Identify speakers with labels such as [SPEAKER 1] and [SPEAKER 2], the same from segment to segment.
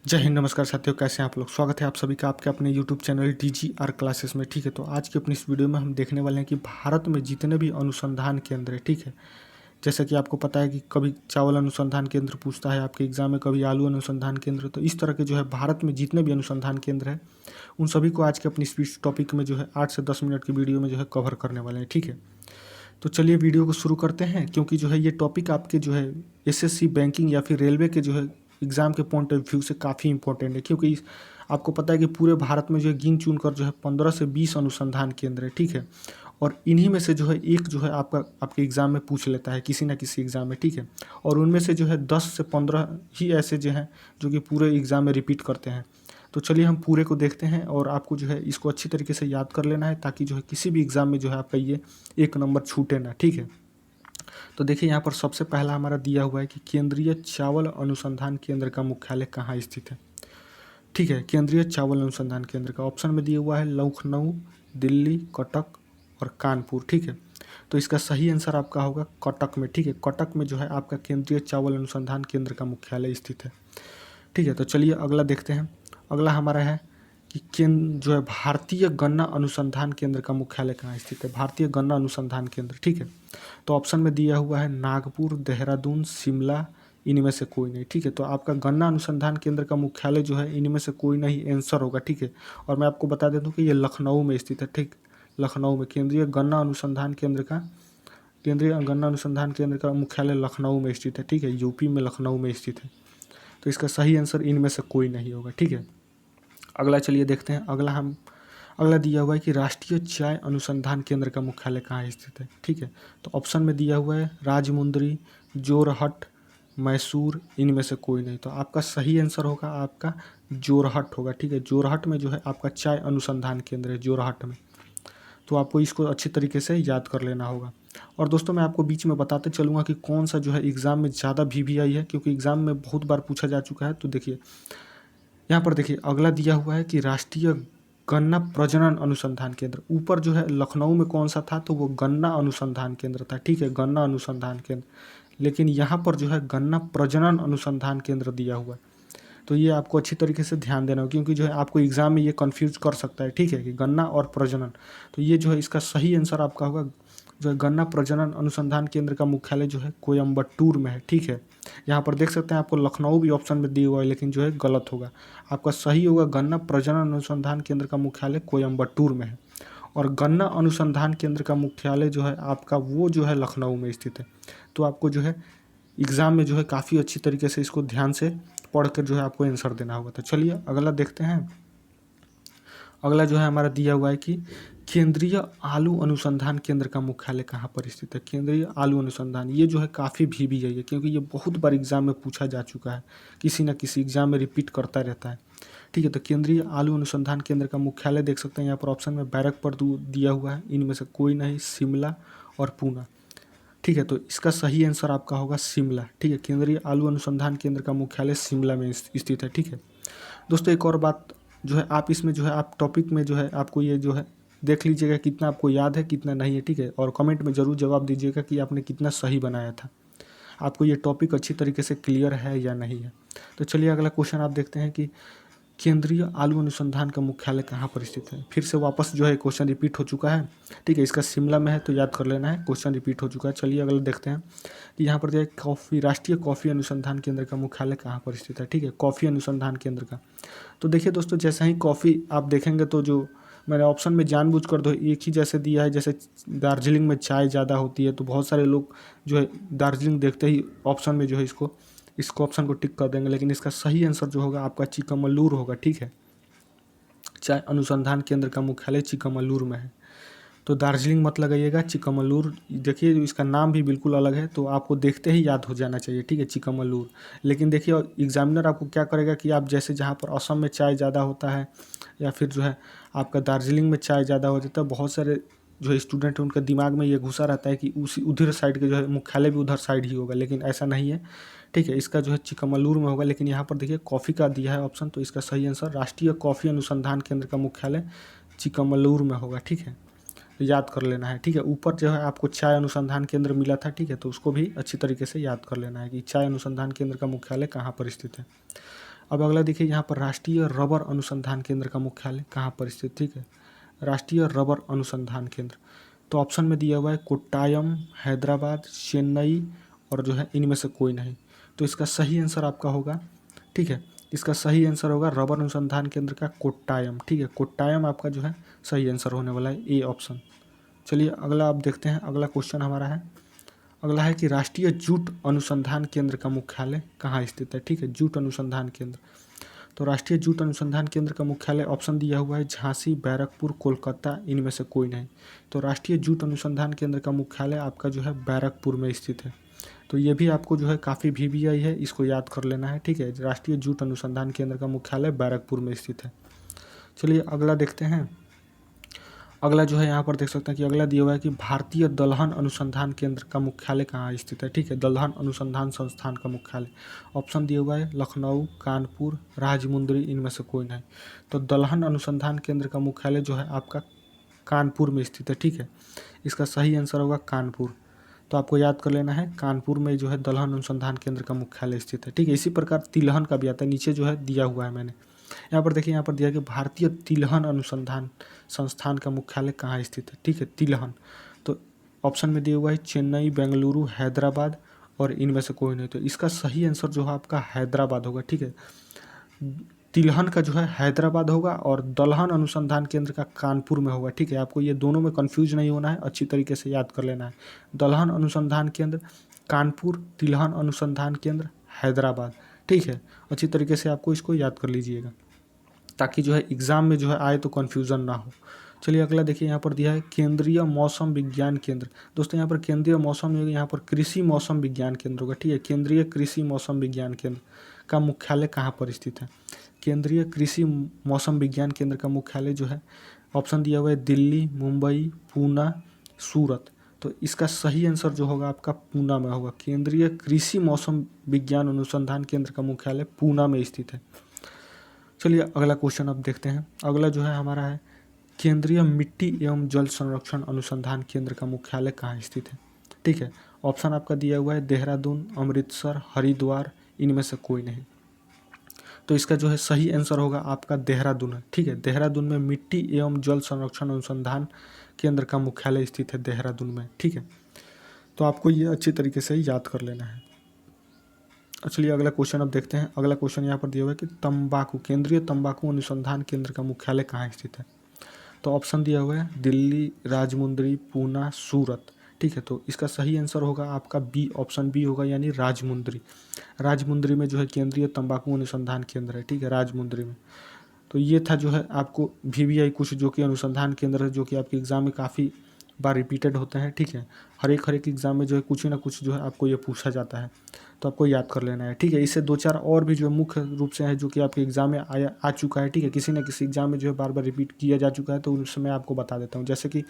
[SPEAKER 1] जय हिंद, नमस्कार साथियों, कैसे हैं आप लोग। स्वागत है आप सभी का आपके अपने यूट्यूब चैनल DGR क्लासेस में। ठीक है, तो आज की अपनी इस वीडियो में हम देखने वाले हैं कि भारत में जितने भी अनुसंधान केंद्र है, ठीक है, जैसा कि आपको पता है कि कभी चावल अनुसंधान केंद्र पूछता है आपके एग्जाम में, कभी आलू अनुसंधान केंद्र। तो इस तरह के जो है भारत में जितने भी अनुसंधान केंद्र है उन सभी को आज के अपनी इस टॉपिक में जो है 8 से 10 मिनट की वीडियो में जो है कवर करने वाले हैं। ठीक है, तो चलिए वीडियो को शुरू करते हैं, क्योंकि जो है ये टॉपिक आपके जो है SSC बैंकिंग या फिर रेलवे के जो है एग्ज़ाम के पॉइंट ऑफ व्यू से काफ़ी इंपॉर्टेंट है। क्योंकि आपको पता है कि पूरे भारत में जो है गिन चुन कर जो है 15 से 20 अनुसंधान केंद्र है। ठीक है, और इन्हीं में से जो है एक जो है आपके एग्ज़ाम में पूछ लेता है किसी ना किसी एग्ज़ाम में। ठीक है, और उनमें से जो है 10 से 15 ही ऐसे जो हैं जो कि पूरे एग्ज़ाम में रिपीट करते हैं। तो चलिए हम पूरे को देखते हैं और आपको जो है इसको अच्छी तरीके से याद कर लेना है, ताकि जो है किसी भी एग्ज़ाम में जो है आपका ये एक नंबर छूटे ना। ठीक है, तो देखिए यहाँ पर सबसे पहला हमारा दिया हुआ है कि केंद्रीय चावल अनुसंधान केंद्र का मुख्यालय कहाँ स्थित है। ठीक है, केंद्रीय चावल अनुसंधान केंद्र का ऑप्शन में दिया हुआ है लखनऊ, दिल्ली, कटक और कानपुर। ठीक है, तो इसका सही आंसर आपका होगा कटक में। ठीक है, कटक में जो है आपका केंद्रीय चावल अनुसंधान केंद्र का मुख्यालय स्थित है। ठीक है, तो चलिए अगला देखते हैं। अगला हमारा है कि केंद्र जो है भारतीय गन्ना अनुसंधान केंद्र का मुख्यालय कहाँ स्थित है। भारतीय गन्ना अनुसंधान केंद्र, ठीक है, तो ऑप्शन में दिया हुआ है नागपुर, देहरादून, शिमला, इनमें से कोई नहीं। ठीक है, तो आपका गन्ना अनुसंधान केंद्र का मुख्यालय जो है इनमें से कोई नहीं आंसर होगा। ठीक है, और मैं आपको बता देता हूँ कि ये लखनऊ में स्थित है। ठीक, लखनऊ में केंद्रीय गन्ना अनुसंधान केंद्र का मुख्यालय लखनऊ में स्थित है। ठीक है, यूपी में लखनऊ में स्थित है। तो इसका सही आंसर इनमें से कोई नहीं होगा। ठीक है, अगला चलिए देखते हैं। अगला दिया हुआ है कि राष्ट्रीय चाय अनुसंधान केंद्र का मुख्यालय कहाँ स्थित है। ठीक है, तो ऑप्शन में दिया हुआ है राजमुंदरी, जोरहट, मैसूर, इनमें से कोई नहीं। तो आपका सही आंसर होगा आपका जोरहट होगा। ठीक है, जोरहट में जो है आपका चाय अनुसंधान केंद्र है, जोरहट में। तो आपको इसको अच्छी तरीके से याद कर लेना होगा। और दोस्तों मैं आपको बीच में बताते चलूँगा कि कौन सा जो है एग्ज़ाम में ज़्यादा VVI है, क्योंकि एग्ज़ाम में बहुत बार पूछा जा चुका है। तो देखिए यहाँ पर देखिए अगला दिया हुआ है कि राष्ट्रीय गन्ना प्रजनन अनुसंधान केंद्र। ऊपर जो है लखनऊ में कौन सा था, तो वो गन्ना अनुसंधान केंद्र था। ठीक है, गन्ना अनुसंधान केंद्र, लेकिन यहाँ पर जो है गन्ना प्रजनन अनुसंधान केंद्र दिया हुआ है। तो ये आपको अच्छी तरीके से ध्यान देना होगा, क्योंकि जो है आपको एग्जाम में ये कंफ्यूज कर सकता है। ठीक है, कि गन्ना और प्रजनन। तो ये जो है इसका सही आंसर आपका होगा जो है गन्ना प्रजनन अनुसंधान केंद्र का मुख्यालय जो है कोयम्बटूर में है। ठीक है, यहाँ पर देख सकते हैं आपको लखनऊ भी ऑप्शन में दिया हुआ है, लेकिन जो है गलत होगा। आपका सही होगा गन्ना प्रजनन अनुसंधान केंद्र का मुख्यालय कोयम्बटूर में है, और गन्ना अनुसंधान केंद्र का मुख्यालय जो है आपका वो जो है लखनऊ में स्थित है। तो आपको जो है एग्ज़ाम में जो है काफ़ी अच्छी तरीके से इसको ध्यान से पढ़ कर जो है आपको आंसर देना होगा। तो चलिए अगला देखते हैं। अगला जो है हमारा दिया हुआ है कि केंद्रीय आलू अनुसंधान केंद्र का मुख्यालय कहाँ पर स्थित है। केंद्रीय आलू अनुसंधान, ये जो है काफ़ी VVI है, क्योंकि ये बहुत बार एग्जाम में पूछा जा चुका है, किसी न किसी एग्जाम में रिपीट करता रहता है। ठीक है, तो केंद्रीय आलू अनुसंधान केंद्र का मुख्यालय देख सकते हैं यहाँ पर ऑप्शन में बैरकपुर दिया हुआ है, इनमें से कोई नहीं, शिमला और पूना। ठीक है, तो इसका सही आंसर आपका होगा शिमला। ठीक है, केंद्रीय आलू अनुसंधान केंद्र का मुख्यालय शिमला में स्थित है। ठीक है दोस्तों, एक और बात जो है आप इसमें जो है आप टॉपिक में जो है आपको ये जो है देख लीजिएगा कितना आपको याद है कितना नहीं है। ठीक है, और कमेंट में ज़रूर जवाब दीजिएगा कि आपने कितना सही बनाया था, आपको ये टॉपिक अच्छी तरीके से क्लियर है या नहीं है। तो चलिए अगला क्वेश्चन आप देखते हैं कि केंद्रीय आलू अनुसंधान का मुख्यालय कहाँ पर स्थित है। फिर से वापस जो है क्वेश्चन रिपीट हो चुका है। ठीक है, इसका शिमला में है, तो याद कर लेना है, क्वेश्चन रिपीट हो चुका है। चलिए अगला देखते हैं कि यहाँ पर जो है राष्ट्रीय कॉफ़ी अनुसंधान केंद्र का मुख्यालय कहाँ पर स्थित है। ठीक है, कॉफ़ी अनुसंधान केंद्र का। तो देखिए दोस्तों, जैसा ही कॉफ़ी आप देखेंगे तो जो मैंने ऑप्शन में जानबूझकर दो एक ही जैसे दिया है, जैसे दार्जिलिंग में चाय ज़्यादा होती है, तो बहुत सारे लोग जो है दार्जिलिंग देखते ही ऑप्शन में जो है इसको ऑप्शन को टिक कर देंगे, लेकिन इसका सही आंसर जो होगा आपका चिकमगलूर होगा। ठीक है, चाय अनुसंधान केंद्र का मुख्यालय चिकमगलूर में है। तो दार्जिलिंग मत लगाइएगा, चिकमगलूर। देखिए इसका नाम भी बिल्कुल अलग है, तो आपको देखते ही याद हो जाना चाहिए। ठीक है, चिकमगलूर। लेकिन देखिए एग्जामिनर आपको क्या करेगा कि आप जैसे जहाँ पर असम में चाय ज़्यादा होता है, या फिर जो है आपका दार्जिलिंग में चाय ज़्यादा हो जाता है, बहुत सारे जो स्टूडेंट हैं उनके दिमाग में ये घुसा रहता है कि उसी उधर साइड के जो है मुख्यालय भी उधर साइड ही होगा, लेकिन ऐसा नहीं है। ठीक है, इसका जो है चिकमगलूर में होगा, लेकिन यहाँ पर देखिए कॉफ़ी का दिया है ऑप्शन, तो इसका सही आंसर राष्ट्रीय कॉफ़ी अनुसंधान केंद्र का मुख्यालय चिकमगलूर में होगा। ठीक है, तो याद कर लेना है। ठीक है, ऊपर जो है आपको चाय अनुसंधान केंद्र मिला था। ठीक है, तो उसको भी अच्छी तरीके से याद कर लेना है कि चाय अनुसंधान केंद्र का मुख्यालय कहाँ पर स्थित है। अब अगला देखिए यहाँ पर राष्ट्रीय रबर अनुसंधान केंद्र का मुख्यालय कहाँ पर स्थित, ठीक है, राष्ट्रीय रबर अनुसंधान केंद्र। तो ऑप्शन में दिया हुआ है कोट्टायम, हैदराबाद, चेन्नई और जो है इनमें से कोई नहीं। तो इसका सही आंसर आपका होगा, ठीक है, इसका सही आंसर होगा रबर अनुसंधान केंद्र का कोट्टायम, ठीक है, कोट्टायम आपका जो है सही आंसर होने वाला है, ए ऑप्शन। चलिए अगला आप देखते हैं, अगला क्वेश्चन हमारा है, अगला है कि राष्ट्रीय जूट अनुसंधान केंद्र का मुख्यालय कहाँ स्थित है, ठीक है, जूट अनुसंधान केंद्र। तो राष्ट्रीय जूट अनुसंधान केंद्र का मुख्यालय ऑप्शन दिया हुआ है झांसी, बैरकपुर, कोलकाता, इनमें से कोई नहीं। तो राष्ट्रीय जूट अनुसंधान केंद्र का मुख्यालय आपका जो है बैरकपुर में स्थित है। तो ये भी आपको जो है काफ़ी VBI है, इसको याद कर लेना है, ठीक है, राष्ट्रीय जूट अनुसंधान केंद्र का मुख्यालय बैरकपुर में स्थित है। चलिए अगला देखते हैं, अगला जो है यहाँ पर देख सकते हैं कि अगला दिया हुआ है कि भारतीय दलहन अनुसंधान केंद्र का मुख्यालय कहाँ स्थित है, ठीक है, दलहन अनुसंधान संस्थान का मुख्यालय। ऑप्शन दिया हुआ है लखनऊ, कानपुर, राजमुंदरी, इनमें से कोई नहीं। तो दलहन अनुसंधान केंद्र का मुख्यालय जो है आपका कानपुर में स्थित है, ठीक है, इसका सही आंसर होगा कानपुर। तो आपको याद कर लेना है, कानपुर में जो है दलहन अनुसंधान केंद्र का मुख्यालय स्थित है, ठीक है। इसी प्रकार तिलहन का भी आता है, नीचे जो है दिया हुआ है मैंने, यहाँ पर देखिए, यहाँ पर दिया कि भारतीय तिलहन अनुसंधान संस्थान का मुख्यालय कहाँ स्थित है, ठीक है, तिलहन। तो ऑप्शन में दिया हुआ है चेन्नई, बेंगलुरु, हैदराबाद और इनमें से कोई नहीं। तो इसका सही आंसर जो है आपका हैदराबाद होगा, ठीक है, तिलहन का जो है हैदराबाद होगा और दलहन अनुसंधान केंद्र का कानपुर में होगा, ठीक है। आपको ये दोनों में कंफ्यूज नहीं होना है, अच्छी तरीके से याद कर लेना है। दलहन अनुसंधान केंद्र कानपुर, तिलहन अनुसंधान केंद्र हैदराबाद, ठीक है, अच्छी तरीके से आपको इसको याद कर लीजिएगा ताकि जो है एग्ज़ाम में जो है आए तो कन्फ्यूज़न ना हो। चलिए अगला देखिए, यहाँ पर दिया है केंद्रीय मौसम विज्ञान केंद्र। दोस्तों यहाँ पर केंद्रीय मौसम नहीं होगा, यहाँ पर कृषि मौसम विज्ञान केंद्र होगा, ठीक है, केंद्रीय कृषि मौसम विज्ञान केंद्र का मुख्यालय कहाँ पर स्थित है। केंद्रीय कृषि मौसम विज्ञान केंद्र का मुख्यालय जो है ऑप्शन दिया हुआ है दिल्ली, मुंबई, पूना, सूरत। तो इसका सही आंसर जो होगा आपका पूना में होगा। केंद्रीय कृषि मौसम विज्ञान अनुसंधान केंद्र का मुख्यालय पूना में स्थित है। चलिए अगला क्वेश्चन अब देखते हैं, अगला जो है हमारा है केंद्रीय मिट्टी एवं जल संरक्षण अनुसंधान केंद्र का मुख्यालय कहाँ स्थित है, ठीक है। ऑप्शन आपका दिया हुआ है देहरादून, अमृतसर, हरिद्वार, इनमें से कोई नहीं। तो इसका जो है सही आंसर होगा आपका देहरादून है, ठीक है, देहरादून में मिट्टी एवं जल संरक्षण अनुसंधान केंद्र का मुख्यालय स्थित है देहरादून में, ठीक है। तो आपको ये अच्छी तरीके से याद कर लेना है। चलिए अगला क्वेश्चन अब देखते हैं, अगला क्वेश्चन यहाँ पर दिया हुआ है कि तंबाकू, केंद्रीय तंबाकू अनुसंधान केंद्र का मुख्यालय कहाँ स्थित है। तो ऑप्शन दिया हुआ है दिल्ली, राजमुंदरी, पूना, सूरत, ठीक है। तो इसका सही आंसर होगा आपका बी, ऑप्शन बी होगा, यानी राजमुंदरी। राजमुंदरी में जो है केंद्रीय तंबाकू अनुसंधान केंद्र है, ठीक है, राजमुंदरी में। तो ये था जो है आपको VBI कुछ जो कि अनुसंधान केंद्र है, जो कि आपके एग्जाम में काफ़ी बार रिपीटेड होते हैं, ठीक है, हर एक एग्जाम में जो है कुछ ना कुछ जो है आपको ये पूछा जाता है, तो आपको याद कर लेना है, ठीक है। इससे 2-4 और भी जो है मुख्य रूप से है जो कि आपके एग्जाम में आ चुका है, ठीक है, किसी न किसी एग्जाम में जो है बार बार रिपीट किया जा चुका है, तो उसमें मैं आपको बता देता हूँ। जैसे कि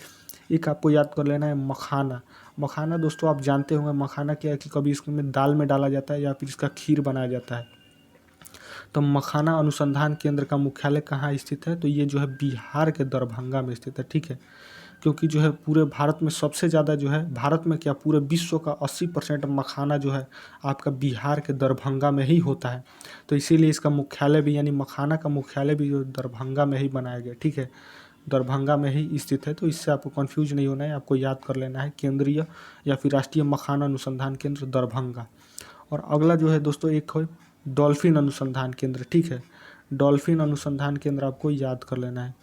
[SPEAKER 1] एक आपको याद कर लेना है मखाना। मखाना दोस्तों आप जानते होंगे, मखाना क्या है कि कभी इसमें दाल में डाला जाता है या फिर इसका खीर बनाया जाता है। तो मखाना अनुसंधान केंद्र का मुख्यालय कहाँ स्थित है, तो ये जो है बिहार के दरभंगा में स्थित है, ठीक है, क्योंकि जो है पूरे भारत में सबसे ज़्यादा जो है, भारत में क्या पूरे विश्व का 80% मखाना जो है आपका बिहार के दरभंगा में ही होता है। तो इसीलिए इसका मुख्यालय भी, यानी मखाना का मुख्यालय भी जो दरभंगा में ही बनाया गया, ठीक है, दरभंगा में ही स्थित है। तो इससे आपको कंफ्यूज नहीं होना है, आपको याद कर लेना है केंद्रीय या फिर राष्ट्रीय मखाना अनुसंधान केंद्र दरभंगा। और अगला जो है दोस्तों एक है डॉल्फिन अनुसंधान केंद्र, ठीक है, डॉल्फिन अनुसंधान केंद्र आपको याद कर लेना है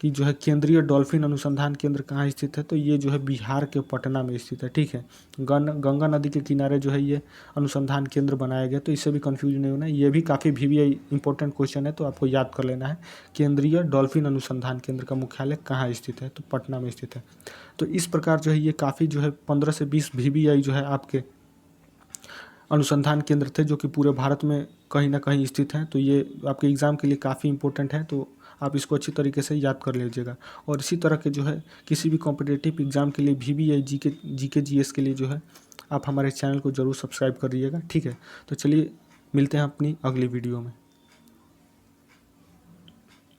[SPEAKER 1] कि जो है केंद्रीय डॉल्फिन अनुसंधान केंद्र कहाँ स्थित है, तो ये जो है बिहार के पटना में स्थित है, ठीक है। गंगा नदी के किनारे जो है ये अनुसंधान केंद्र बनाया गया, तो इससे भी कंफ्यूज नहीं होना है। ये भी काफ़ी VBI इंपॉर्टेंट क्वेश्चन है, तो आपको याद कर लेना है केंद्रीय डॉल्फिन अनुसंधान केंद्र का मुख्यालय कहाँ स्थित है, तो पटना में स्थित है। तो इस प्रकार जो है ये काफ़ी जो है 15 से 20 VBI जो है आपके अनुसंधान केंद्र थे जो कि पूरे भारत में कहीं ना कहीं स्थित हैं। तो ये आपके एग्ज़ाम के लिए काफ़ी इंपॉर्टेंट है, तो आप इसको अच्छी तरीके से याद कर लीजिएगा। और इसी तरह के जो है किसी भी कॉम्पिटिटिव एग्ज़ाम के लिए VBI GK GS के लिए जो है आप हमारे चैनल को ज़रूर सब्सक्राइब कर लीजिएगा, ठीक है। तो चलिए मिलते हैं अपनी अगली वीडियो में।